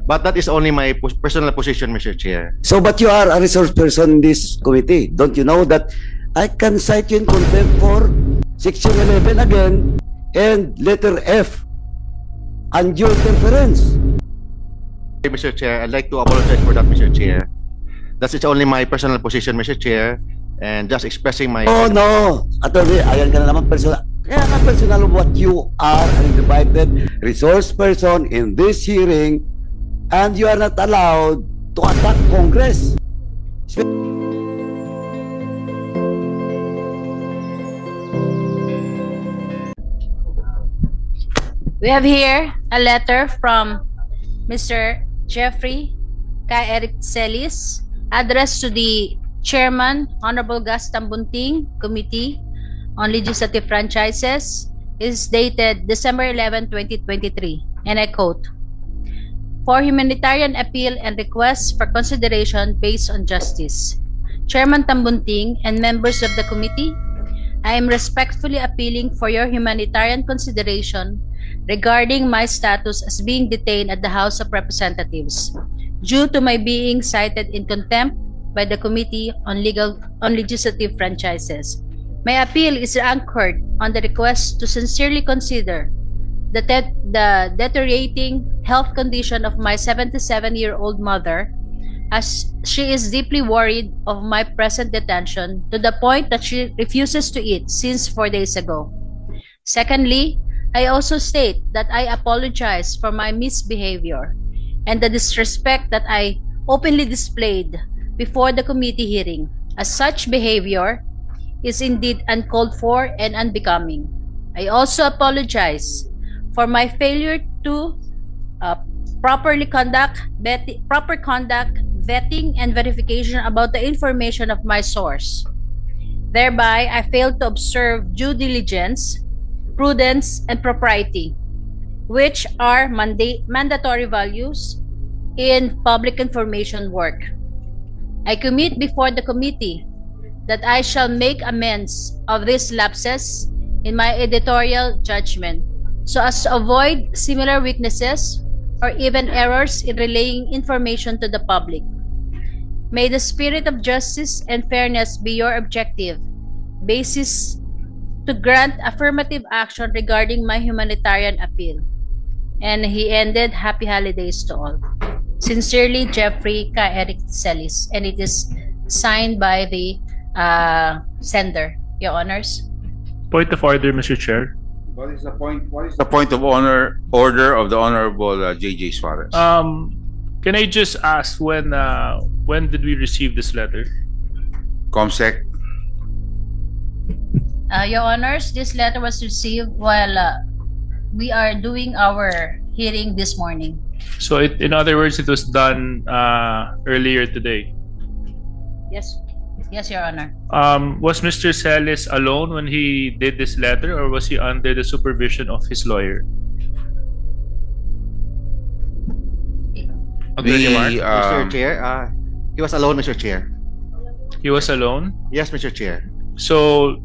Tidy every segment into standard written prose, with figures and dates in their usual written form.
But that is only my personal position, Mr. Chair. So, but you are a resource person in this committee. Don't you know that I can cite you in contempt for Section 11 again and letter F, undue interference? Mr. Chair, I'd like to apologize for that, Mr. Chair. That's only my personal position, Mr. Chair, and just expressing my... Oh, no. Attorney, ayan ka na naman personal. Kaya nga personal what you are an invited resource person in this hearing, and you are not allowed to attack Congress. We have here a letter from Mr. Jeffrey K. Celis, addressed to the Chairman, Honorable Gus Tambunting, Committee on Legislative Franchises, is dated December 11, 2023, and I quote, "For humanitarian appeal and requests for consideration based on justice. Chairman Tambunting and members of the committee, I am respectfully appealing for your humanitarian consideration regarding my status as being detained at the House of Representatives due to my being cited in contempt by the Committee on Legislative Franchises. My appeal is anchored on the request to sincerely consider the deteriorating health condition of my 77-year-old mother, as she is deeply worried of my present detention to the point that she refuses to eat since 4 days ago. Secondly, I also state that I apologize for my misbehavior and the disrespect that I openly displayed before the committee hearing, as such behavior is indeed uncalled for and unbecoming. I also apologize for my failure to proper conduct, vetting, and verification about the information of my source. Thereby, I failed to observe due diligence, prudence, and propriety, which are mandatory values in public information work. I commit before the committee that I shall make amends of these lapses in my editorial judgment so as to avoid similar weaknesses or even errors in relaying information to the public. May the spirit of justice and fairness be your objective basis to grant affirmative action regarding my humanitarian appeal." And he ended, "Happy holidays to all. Sincerely, Jeffrey K. Celis." And it is signed by the sender, Your Honors. Point of order, Mr. Chair. What is the point of order of the Honorable J.J. Suarez? Can I just ask when did we receive this letter? Comsec. Your Honors, this letter was received while we are doing our hearing this morning. So in other words, it was done earlier today. Yes. Yes, Your Honor. Was Mr. Celis alone when he did this letter, or was he under the supervision of his lawyer? Mr. Chair, he was alone, Mr. Chair. He was alone? Yes, Mr. Chair. So,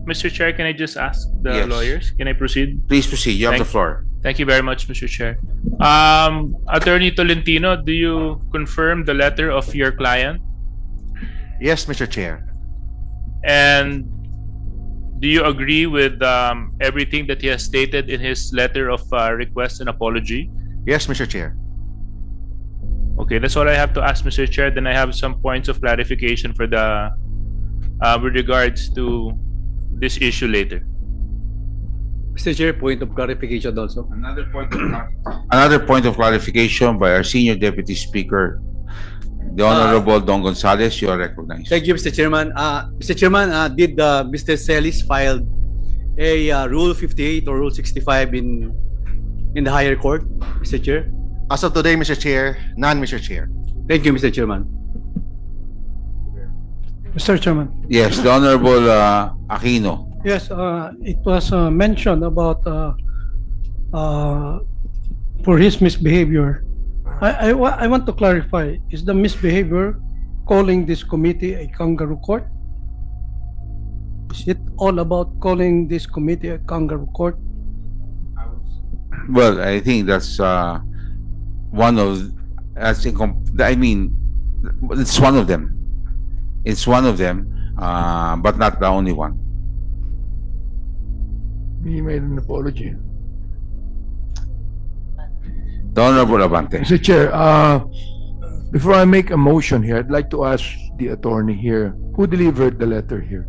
Mr. Chair, can I just ask the lawyers? Can I proceed? Please proceed. You have the floor. Thank you very much, Mr. Chair. Attorney Tolentino, do you confirm the letter of your client? Yes, Mr. Chair. And do you agree with everything that he has stated in his letter of request and apology? Yes, Mr. Chair. Okay, that's all I have to ask, Mr. Chair. Then I have some points of clarification for the with regards to this issue later. Mr. Chair, point of clarification also. Another point of clarification by our Senior Deputy Speaker, the Honorable Don Gonzales. You are recognized. Thank you, Mr. Chairman. Mr. Chairman, did Mr. Celis filed a Rule 58 or Rule 65 in the higher court, Mr. Chair? As of today, Mr. Chair, none, Mr. Chair. Thank you, Mr. Chairman. Mr. Chairman. Yes, the Honorable Aquino. Yes, it was mentioned about for his misbehavior. I want to clarify, is the misbehavior calling this committee a kangaroo court? Is it all about calling this committee a kangaroo court? Well, I think that's one of, I mean, it's one of them. It's one of them, but not the only one. He made an apology. The Honorable Abante. Mr. Chair, before I make a motion here, I'd like to ask the attorney here, who delivered the letter here?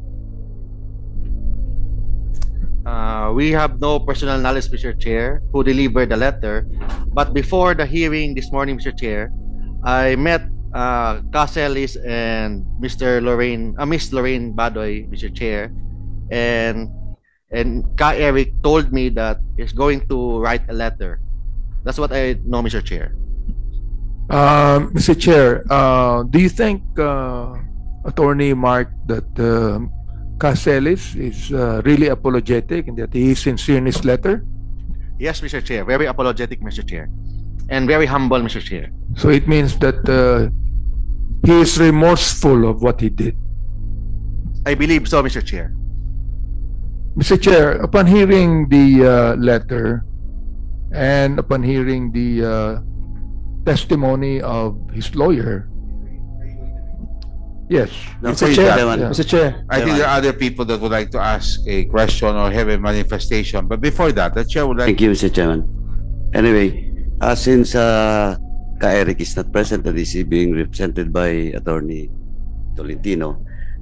We have no personal knowledge, Mr. Chair, who delivered the letter. But before the hearing this morning, Mr. Chair, I met Caselis and Miss Lorraine Badoy, Mr. Chair, and Ka Eric told me that he's going to write a letter. That's what I know, Mr. Chair. Mr. Chair, do you think, Attorney Mark, that Caselis is really apologetic and that he is sincere in his letter? Yes, Mr. Chair. Very apologetic, Mr. Chair. And very humble, Mr. Chair. So it means that he is remorseful of what he did. I believe so, Mr. Chair. Mr. Chair, upon hearing the letter and upon hearing the testimony of his lawyer, yes. Mr. Chair, Yeah. Mr. Chair. I think there are other people that would like to ask a question or have a manifestation. But before that, the chair would like. Thank you, Mr. Chairman. Anyway, since Ka Eric is not present and is being represented by Attorney Tolentino,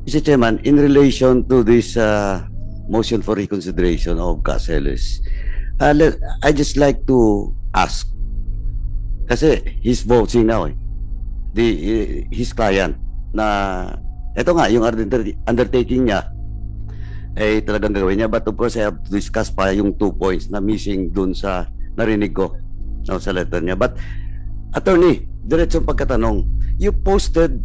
Mr. Chairman, in relation to this motion for reconsideration of Caselis, I just like to ask, kasi he's voting now, his client, na eto nga, yung undertaking niya, ay talagang gagawin niya. But of course, I have to discuss pa yung 2 points na missing dun sa narinig ko sa letter niya. But, Attorney, diretsong pagkatanong, you posted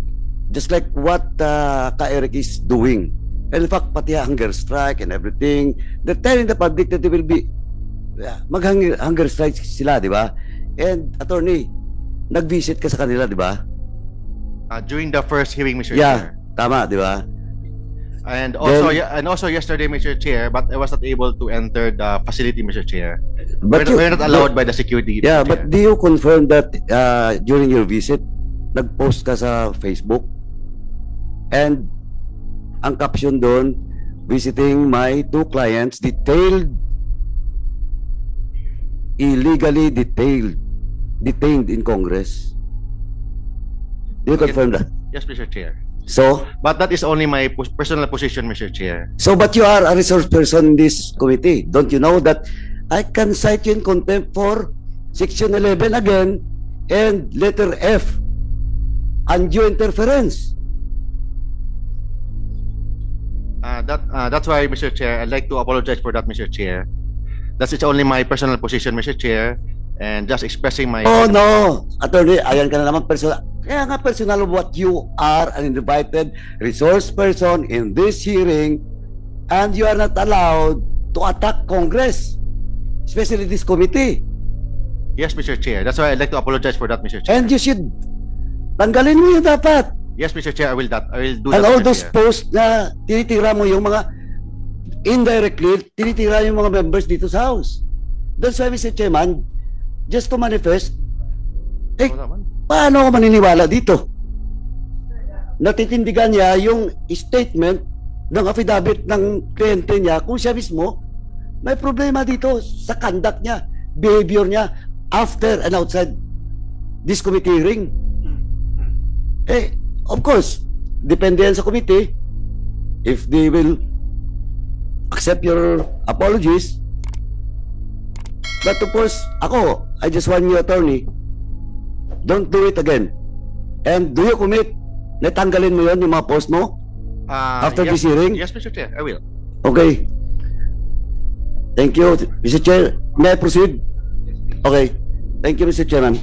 just like what Ka Eric is doing. And in fact, pati hunger strike and everything, they're telling the public that they will be mag-hunger strike sila, di ba? And, Attorney, nag-visit ka sa kanila, di ba? During the first hearing, Mr. Yeah, Chair. tama, di ba? And also yesterday, Mr. Chair, but I was not able to enter the facility, Mr. Chair. We're not allowed by the security. Yeah, Mr. but Chair. do you confirm that during your visit, nag-post ka sa Facebook? And ang caption doon, visiting my 2 clients, illegally detained in Congress. Do you confirm that? Yes, Mr. Chair. So, But that is only my personal position, Mr. Chair. but you are a resource person in this committee. Don't you know that I can cite you in contempt for Section 11 again and letter F, undue interference? That's why, Mr. Chair, I'd like to apologize for that, Mr. Chair. That's only my personal position, Mr. Chair, and just expressing my. Oh no, Attorney, ayan ka na naman personal. Kaya nga personal of what you are an invited resource person in this hearing, and you are not allowed to attack Congress, especially this committee. Yes, Mr. Chair. That's why I'd like to apologize for that, Mr. Chair. And you should tanggalin mo yun dapat. Yes, Mr. Chair, I will do And that, all Mr. those Chair. posts na tinitira mo yung mga indirectly, tinitira yung mga members dito sa House. That's why, Mr. Chairman, just to manifest, paano ako maniniwala dito? Natitindigan niya yung statement ng affidavit ng kliyente niya kung siya mismo may problema dito sa conduct niya, behavior niya after and outside this committee hearing. Of course, depende yan sa committee if they will accept your apologies. But of course, I just want you, Attorney, don't do it again. And do you commit na tanggalin mo yun, yung mga post mo? After Yes, this hearing? Yes, Mr. Chair, I will. Okay. Thank you, Mr. Chair. May I proceed? Okay. Thank you, Mr. Chairman.